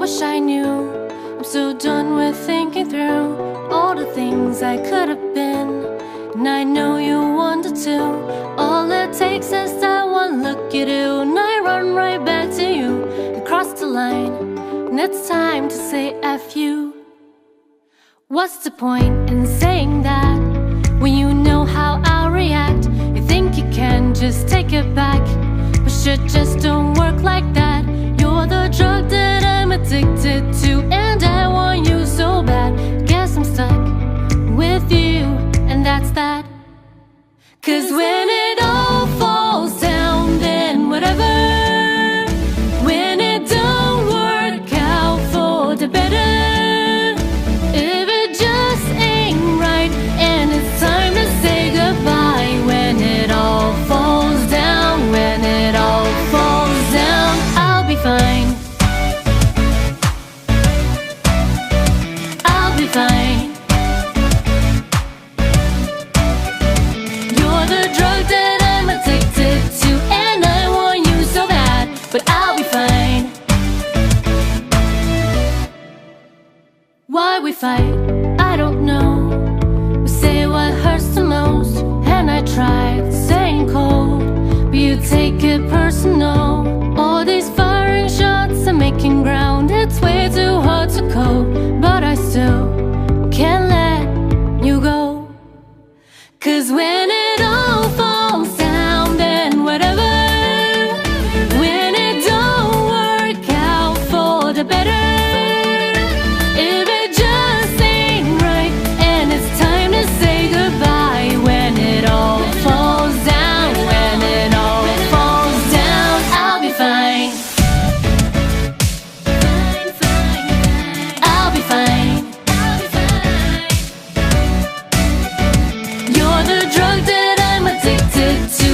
wish I knew. I'm so done with thinking through all the things I could have been, and I know you wanted to. All it takes is that one look at you, and I run right back to you. You crossed the line, and it's time to say F you. What's the point in saying that when you know how I'll react? You think you can just take it back, but shit just don't work like that. You're the drug that I'm addicted to, and I want you so bad. Guess I'm stuck with you, and that's that. 'Cause when it all falls down, then whatever. When it don't work out for the better, if it just ain't right and it's time to say goodbye. When it all falls down, when it all falls down, I'll be fine. I'll be fine. You're the drug that I'm addicted to, and I want you so bad, but I'll be fine. Why we fight, I don't know. We say what hurts the most, and I tried staying cold, but you take it personal. All these firing shots are making ground. It's way too hard to cope, but I still can't let you go. 'Cause when it all falls down, then whatever. When it don't work out for the better, if it just ain't right and it's time to say goodbye. When it all falls down, when it all falls down, I'll be fine. I'll be fine. You're the drug that I'm addicted to,